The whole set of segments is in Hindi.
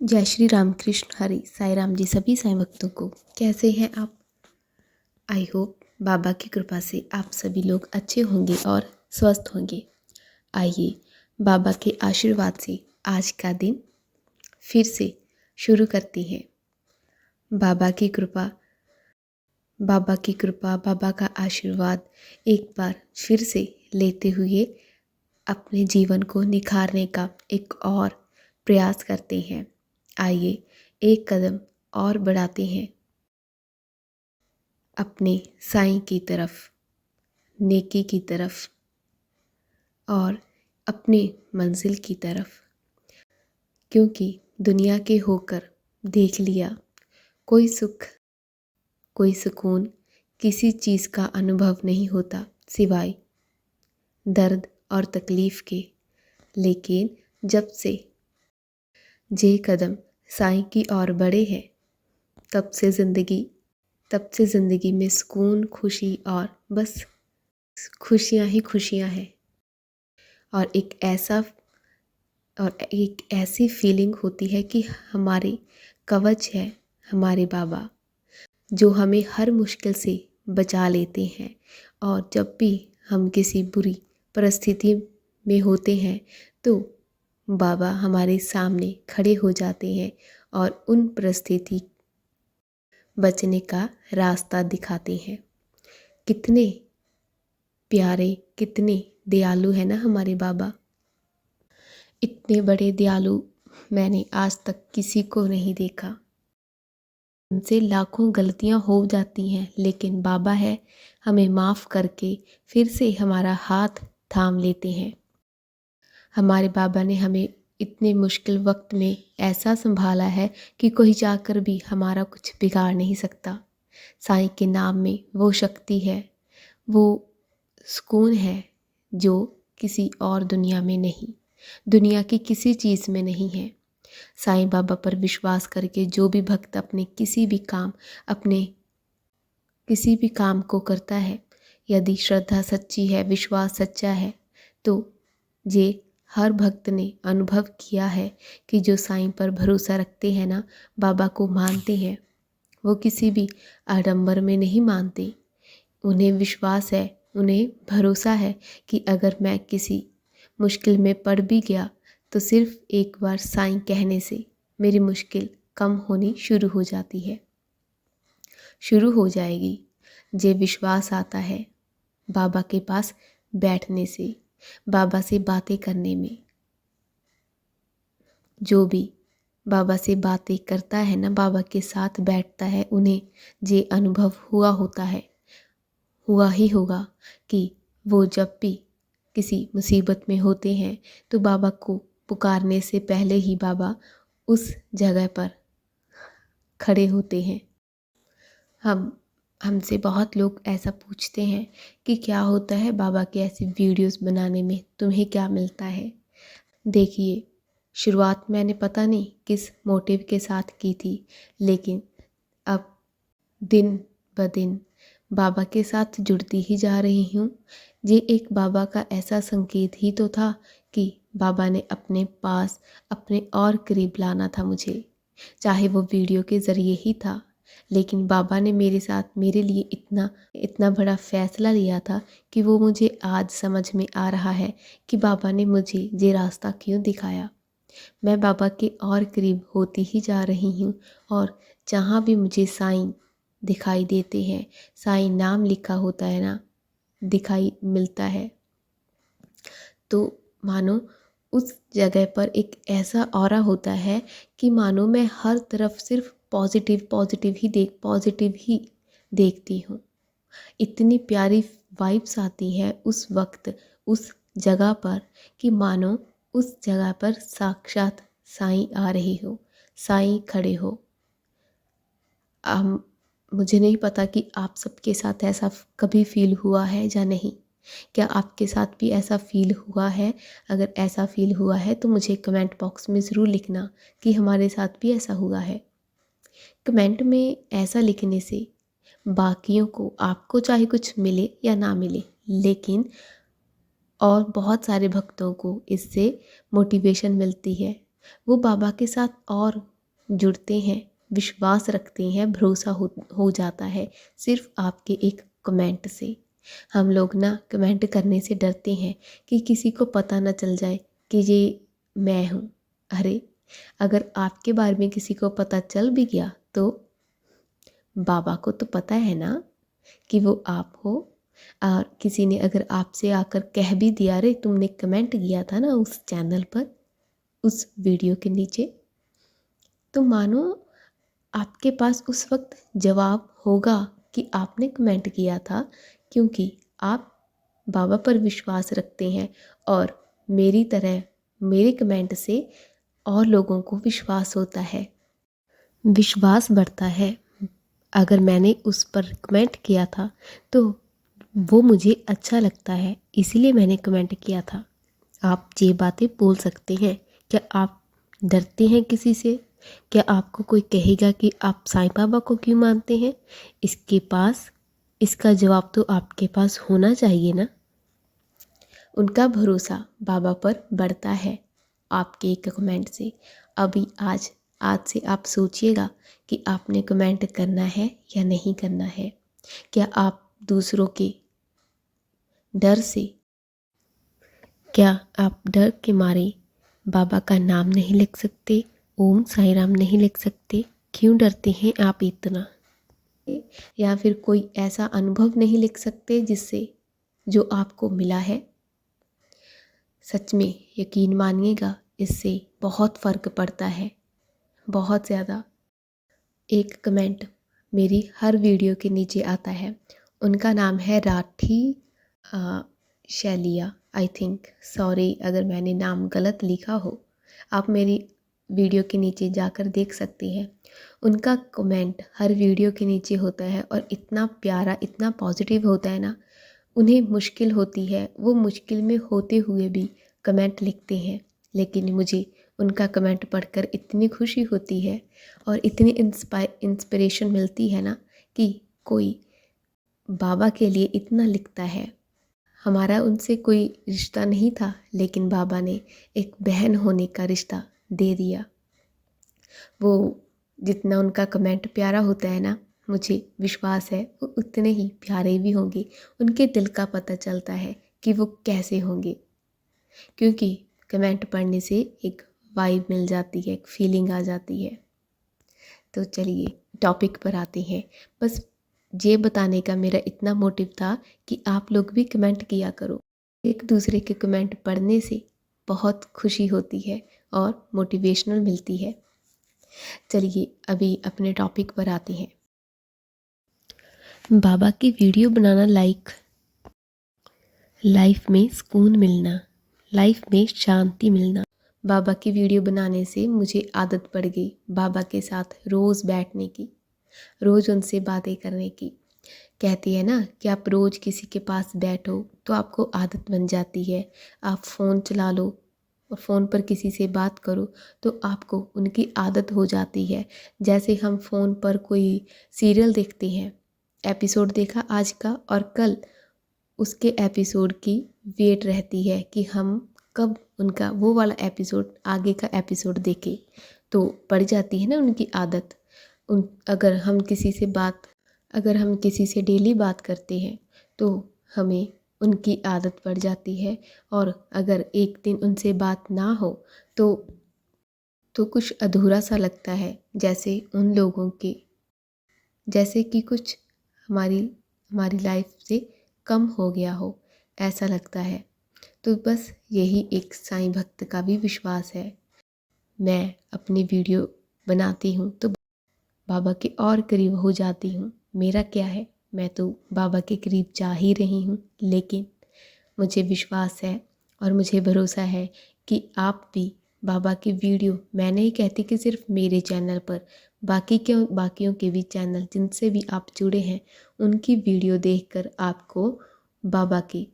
जय श्री राम कृष्ण हरि साई राम जी सभी साईं भक्तों को। कैसे हैं आप? आई होप बाबा की कृपा से आप सभी लोग अच्छे होंगे और स्वस्थ होंगे। आइए बाबा के आशीर्वाद से आज का दिन फिर से शुरू करते हैं। बाबा की कृपा, बाबा का आशीर्वाद एक बार फिर से लेते हुए अपने जीवन को निखारने का एक और प्रयास करते हैं। आइए एक कदम और बढ़ाते हैं अपने साईं की तरफ, नेकी की तरफ और अपने मंजिल की तरफ। क्योंकि दुनिया के होकर देख लिया, कोई सुख कोई सुकून किसी चीज़ का अनुभव नहीं होता सिवाय दर्द और तकलीफ़ के। लेकिन जब से ये कदम साईं की ओर बढ़े हैं तब से ज़िंदगी में सुकून, खुशी और बस खुशियाँ ही खुशियाँ हैं। और एक ऐसी फीलिंग होती है कि हमारे कवच है हमारे बाबा, जो हमें हर मुश्किल से बचा लेते हैं। और जब भी हम किसी बुरी परिस्थिति में होते हैं तो बाबा हमारे सामने खड़े हो जाते हैं और उन परिस्थिति बचने का रास्ता दिखाते हैं। कितने प्यारे, कितने दयालु है ना हमारे बाबा। इतने बड़े दयालु मैंने आज तक किसी को नहीं देखा। उनसे लाखों गलतियां हो जाती हैं, लेकिन बाबा है हमें माफ़ करके फिर से हमारा हाथ थाम लेते हैं। हमारे बाबा ने हमें इतने मुश्किल वक्त में ऐसा संभाला है कि कोई जाकर भी हमारा कुछ बिगाड़ नहीं सकता। साईं के नाम में वो शक्ति है, वो सुकून है जो किसी और दुनिया में नहीं, दुनिया की किसी चीज़ में नहीं है। साईं बाबा पर विश्वास करके जो भी भक्त अपने किसी भी काम को करता है, यदि श्रद्धा सच्ची है, विश्वास सच्चा है, तो ये हर भक्त ने अनुभव किया है कि जो साईं पर भरोसा रखते हैं ना, बाबा को मानते हैं, वो किसी भी आडंबर में नहीं मानते। उन्हें विश्वास है, उन्हें भरोसा है कि अगर मैं किसी मुश्किल में पड़ भी गया तो सिर्फ एक बार साईं कहने से मेरी मुश्किल कम होनी शुरू हो जाती है, शुरू हो जाएगी। जे विश्वास आता है बाबा के पास बैठने से, बाबा से बातें करने में। जो भी बाबा से बातें करता है ना, बाबा के साथ बैठता है, उन्हें जे अनुभव हुआ ही होगा कि वो जब भी किसी मुसीबत में होते हैं तो बाबा को पुकारने से पहले ही बाबा उस जगह पर खड़े होते हैं। हमसे बहुत लोग ऐसा पूछते हैं कि क्या होता है बाबा के ऐसी वीडियोस बनाने में, तुम्हें क्या मिलता है? देखिए, शुरुआत मैंने पता नहीं किस मोटिव के साथ की थी, लेकिन अब दिन ब दिन बाबा के साथ जुड़ती ही जा रही हूँ। ये एक बाबा का ऐसा संकेत ही तो था कि बाबा ने अपने पास, अपने और करीब लाना था मुझे, चाहे वो वीडियो के ज़रिए ही था। लेकिन बाबा ने मेरे लिए इतना बड़ा फ़ैसला लिया था कि वो मुझे आज समझ में आ रहा है कि बाबा ने मुझे ये रास्ता क्यों दिखाया। मैं बाबा के और करीब होती ही जा रही हूँ और जहाँ भी मुझे साईं दिखाई देते हैं, साईं नाम लिखा होता है ना, दिखाई मिलता है, तो मानो उस जगह पर एक ऐसा ऑरा होता है कि मानो मैं हर तरफ सिर्फ पॉजिटिव ही देखती हूँ। इतनी प्यारी वाइब्स आती है उस वक्त, उस जगह पर, कि मानो उस जगह पर साक्षात साईं आ रही हो, साईं खड़े हो। मुझे नहीं पता कि आप सबके साथ ऐसा कभी फील हुआ है या नहीं। क्या आपके साथ भी ऐसा फील हुआ है? अगर ऐसा फील हुआ है तो मुझे कमेंट बॉक्स में ज़रूर लिखना कि हमारे साथ भी ऐसा हुआ है। कमेंट में ऐसा लिखने से बाकियों को, आपको चाहे कुछ मिले या ना मिले, लेकिन और बहुत सारे भक्तों को इससे मोटिवेशन मिलती है। वो बाबा के साथ और जुड़ते हैं, विश्वास रखते हैं, भरोसा हो जाता है सिर्फ आपके एक कमेंट से। हम लोग ना कमेंट करने से डरते हैं कि किसी को पता ना चल जाए कि ये मैं हूँ। अरे अगर आपके बारे में किसी को पता चल भी गया तो बाबा को तो पता है ना कि वो आप हो। और किसी ने अगर आपसे आकर कह भी दिया, अरे तुमने कमेंट किया था ना उस चैनल पर, उस वीडियो के नीचे, तो मानो आपके पास उस वक्त जवाब होगा कि आपने कमेंट किया था, क्योंकि आप बाबा पर विश्वास रखते हैं और मेरी तरह मेरे कमेंट से और लोगों को विश्वास होता है, विश्वास बढ़ता है। अगर मैंने उस पर कमेंट किया था तो वो मुझे अच्छा लगता है, इसीलिए मैंने कमेंट किया था। आप ये बातें बोल सकते हैं। क्या आप डरते हैं किसी से? क्या आपको कोई कहेगा कि आप साईं बाबा को क्यों मानते हैं? इसका जवाब तो आपके पास होना चाहिए ना। उनका भरोसा बाबा पर बढ़ता है आपके एक कमेंट से। अभी आज से आप सोचिएगा कि आपने कमेंट करना है या नहीं करना है। क्या आप दूसरों के डर से, क्या आप डर के मारे बाबा का नाम नहीं लिख सकते, ओम साईं राम नहीं लिख सकते? क्यों डरते हैं आप इतना? या फिर कोई ऐसा अनुभव नहीं लिख सकते जिससे जो आपको मिला है? सच में यकीन मानिएगा, इससे बहुत फ़र्क पड़ता है, बहुत ज़्यादा। एक कमेंट मेरी हर वीडियो के नीचे आता है। उनका नाम है राठी शैलिया, आई थिंक, सॉरी अगर मैंने नाम गलत लिखा हो। आप मेरी वीडियो के नीचे जाकर देख सकते हैं। उनका कमेंट हर वीडियो के नीचे होता है और इतना प्यारा, इतना पॉजिटिव होता है ना। उन्हें मुश्किल होती है, वो मुश्किल में होते हुए भी कमेंट लिखते हैं, लेकिन मुझे उनका कमेंट पढ़कर इतनी खुशी होती है और इतनी इंस्पिरेशन मिलती है ना कि कोई बाबा के लिए इतना लिखता है। हमारा उनसे कोई रिश्ता नहीं था, लेकिन बाबा ने एक बहन होने का रिश्ता दे दिया। वो जितना उनका कमेंट प्यारा होता है ना, मुझे विश्वास है वो उतने ही प्यारे भी होंगे। उनके दिल का पता चलता है कि वो कैसे होंगे, क्योंकि कमेंट पढ़ने से एक वाइब मिल जाती है, एक फीलिंग आ जाती है। तो चलिए टॉपिक पर आते हैं। बस ये बताने का मेरा इतना मोटिव था कि आप लोग भी कमेंट किया करो। एक दूसरे के कमेंट पढ़ने से बहुत खुशी होती है और मोटिवेशनल मिलती है। चलिए अभी अपने टॉपिक पर आते हैं। बाबा की वीडियो बनाना लाइफ में सुकून मिलना, लाइफ में शांति मिलना। बाबा की वीडियो बनाने से मुझे आदत पड़ गई बाबा के साथ रोज़ बैठने की, रोज़ उनसे बातें करने की। कहती है ना कि आप रोज़ किसी के पास बैठो तो आपको आदत बन जाती है। आप फ़ोन चला लो और फ़ोन पर किसी से बात करो तो आपको उनकी आदत हो जाती है। जैसे हम फ़ोन पर कोई सीरियल देखते हैं, एपिसोड देखा आज का और कल उसके एपिसोड की वेट रहती है कि हम कब उनका वो वाला एपिसोड, आगे का एपिसोड देखें, तो पड़ जाती है ना उनकी आदत। अगर हम किसी से डेली बात करते हैं तो हमें उनकी आदत पड़ जाती है, और अगर एक दिन उनसे बात ना हो तो कुछ अधूरा सा लगता है, जैसे उन लोगों के, जैसे कि कुछ हमारी लाइफ से कम हो गया हो, ऐसा लगता है। तो बस यही एक साईं भक्त का भी विश्वास है। मैं अपनी वीडियो बनाती हूँ तो बाबा के और करीब हो जाती हूँ। मेरा क्या है, मैं तो बाबा के करीब जा ही रही हूँ, लेकिन मुझे विश्वास है और मुझे भरोसा है कि आप भी बाबा की वीडियो, मैं नहीं कहती कि सिर्फ मेरे चैनल पर, बाकियों के भी चैनल जिनसे भी आप जुड़े हैं, उनकी वीडियो देखकर आपको बाबा के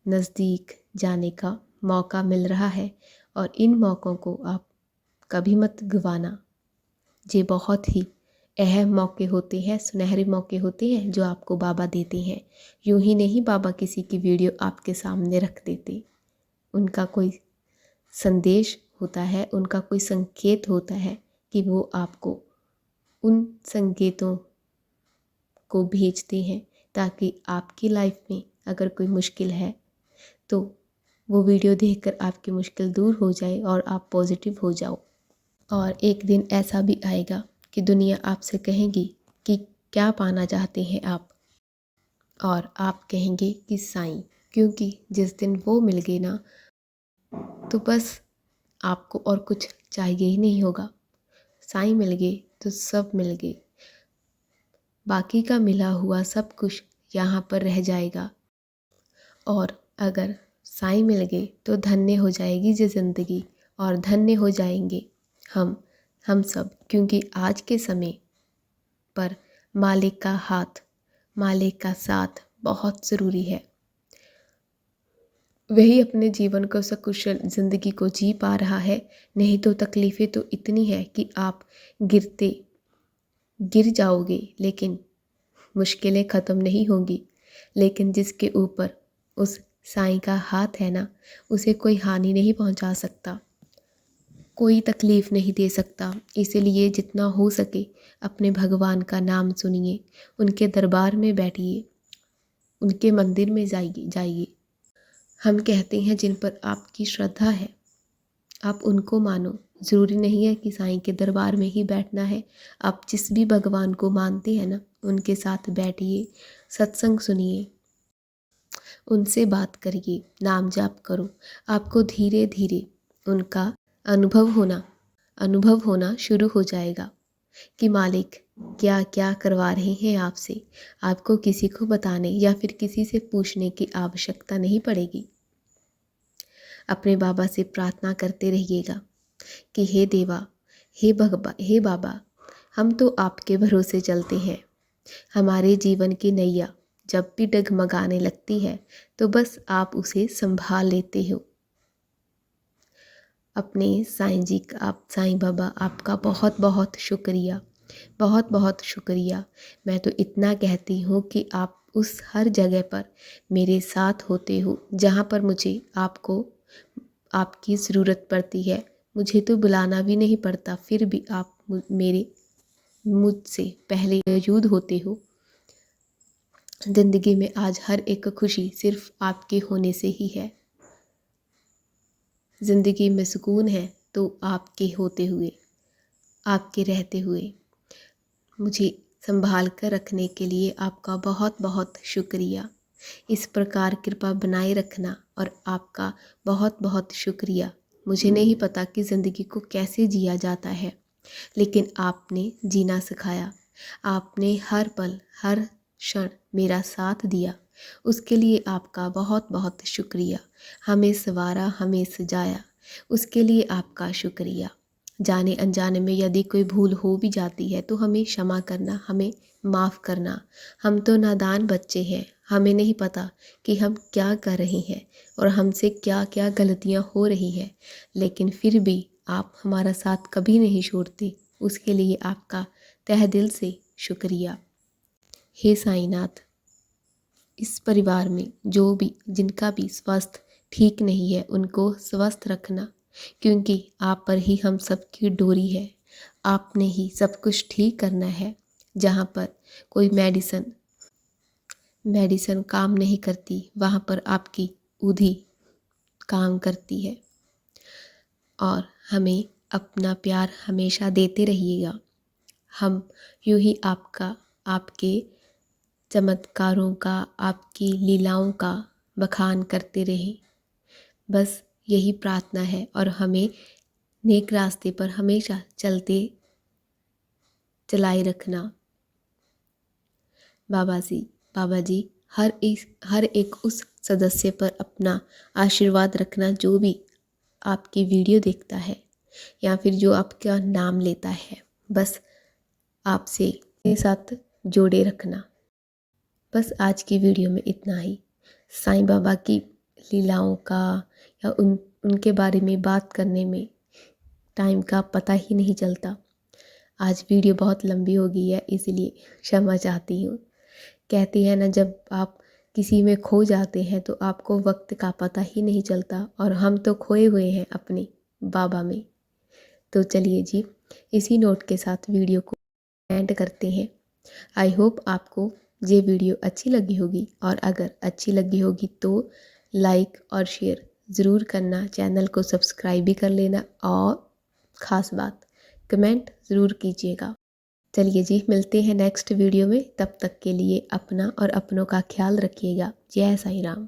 नज़दीक जाने का मौका मिल रहा है। और इन मौक़ों को आप कभी मत गंवाना। ये बहुत ही अहम मौके होते हैं, सुनहरे मौके होते हैं जो आपको बाबा देते हैं। यूं ही नहीं बाबा किसी की वीडियो आपके सामने रख देते, उनका कोई संदेश होता है, उनका कोई संकेत होता है कि वो आपको उन संकेतों को भेजते हैं ताकि आपकी लाइफ में अगर कोई मुश्किल है तो वो वीडियो देखकर आपकी मुश्किल दूर हो जाए और आप पॉजिटिव हो जाओ। और एक दिन ऐसा भी आएगा कि दुनिया आपसे कहेगी कि क्या पाना चाहते हैं आप, और आप कहेंगे कि साईं, क्योंकि जिस दिन वो मिल गए ना तो बस आपको और कुछ चाहिए ही नहीं होगा। साईं मिल गए तो सब मिल गए, बाकी का मिला हुआ सब कुछ यहाँ पर रह जाएगा। और अगर साईं मिल गए तो धन्य हो जाएगी ये ज़िंदगी, और धन्य हो जाएंगे हम सब, क्योंकि आज के समय पर मालिक का हाथ, मालिक का साथ बहुत ज़रूरी है। वही अपने जीवन को सकुशल ज़िंदगी को जी पा रहा है, नहीं तो तकलीफ़ें तो इतनी है कि आप गिर जाओगे लेकिन मुश्किलें ख़त्म नहीं होंगी। लेकिन जिसके ऊपर उस साईं का हाथ है ना, उसे कोई हानि नहीं पहुंचा सकता, कोई तकलीफ़ नहीं दे सकता। इसीलिए जितना हो सके अपने भगवान का नाम सुनिए, उनके दरबार में बैठिए, उनके मंदिर में जाइए। हम कहते हैं जिन पर आपकी श्रद्धा है आप उनको मानो। ज़रूरी नहीं है कि साईं के दरबार में ही बैठना है। आप जिस भी भगवान को मानते हैं ना, उनके साथ बैठिए, सत्संग सुनिए, उनसे बात करिए, नाम जाप करो। आपको धीरे धीरे उनका अनुभव होना शुरू हो जाएगा कि मालिक क्या क्या करवा रहे हैं आपसे। आपको किसी को बताने या फिर किसी से पूछने की आवश्यकता नहीं पड़ेगी। अपने बाबा से प्रार्थना करते रहिएगा कि हे देवा, हे बाबा, हम तो आपके भरोसे चलते हैं। हमारे जीवन की नैया जब भी डगमगाने लगती है तो बस आप उसे संभाल लेते हो। अपने साईं जी का, आप साईं बाबा, आपका बहुत बहुत शुक्रिया, बहुत बहुत शुक्रिया। मैं तो इतना कहती हूँ कि आप उस हर जगह पर मेरे साथ होते हो जहाँ पर मुझे आपकी ज़रूरत पड़ती है। मुझे तो बुलाना भी नहीं पड़ता, फिर भी आप मुझसे पहले मौजूद होते हो। ज़िंदगी में आज हर एक खुशी सिर्फ आपके होने से ही है। ज़िंदगी में सुकून है तो आपके होते हुए, आपके रहते हुए। मुझे संभाल कर रखने के लिए आपका बहुत बहुत शुक्रिया। इस प्रकार कृपा बनाए रखना, और आपका बहुत बहुत शुक्रिया। मुझे नहीं पता कि ज़िंदगी को कैसे जिया जाता है, लेकिन आपने जीना सिखाया। आपने हर पल हर क्षण मेरा साथ दिया, उसके लिए आपका बहुत बहुत शुक्रिया। हमें संवारा, हमें सजाया, उसके लिए आपका शुक्रिया। जाने अनजाने में यदि कोई भूल हो भी जाती है तो हमें क्षमा करना, हमें माफ़ करना। हम तो नादान बच्चे हैं, हमें नहीं पता कि हम क्या कर रहे हैं और हमसे क्या क्या गलतियां हो रही हैं, लेकिन फिर भी आप हमारा साथ कभी नहीं छोड़ते। उसके लिए आपका तहे दिल से शुक्रिया। हे साईनाथ, इस परिवार में जिनका भी स्वास्थ्य ठीक नहीं है उनको स्वस्थ रखना, क्योंकि आप पर ही हम सबकी डोरी है। आपने ही सब कुछ ठीक करना है। जहाँ पर कोई मेडिसन काम नहीं करती, वहाँ पर आपकी उधी काम करती है। और हमें अपना प्यार हमेशा देते रहिएगा। हम यूं ही आपके चमत्कारों का, आपकी लीलाओं का बखान करते रहें, बस यही प्रार्थना है। और हमें नेक रास्ते पर हमेशा चलाए रखना। बाबा जी हर एक उस सदस्य पर अपना आशीर्वाद रखना जो भी आपकी वीडियो देखता है या फिर जो आपका नाम लेता है। बस आपसे के साथ जोड़े रखना। बस आज की वीडियो में इतना ही। साईं बाबा की लीलाओं का या उनके बारे में बात करने में टाइम का पता ही नहीं चलता। आज वीडियो बहुत लंबी हो गई है, इसलिए क्षमा चाहती हूँ। कहती है ना, जब आप किसी में खो जाते हैं तो आपको वक्त का पता ही नहीं चलता, और हम तो खोए हुए हैं अपने बाबा में। तो चलिए जी, इसी नोट के साथ वीडियो को एंड करते हैं। आई होप आपको ये वीडियो अच्छी लगी होगी, और अगर अच्छी लगी होगी तो लाइक और शेयर ज़रूर करना, चैनल को सब्सक्राइब भी कर लेना, और ख़ास बात कमेंट ज़रूर कीजिएगा। चलिए जी, मिलते हैं नेक्स्ट वीडियो में। तब तक के लिए अपना और अपनों का ख्याल रखिएगा। जय साईं राम।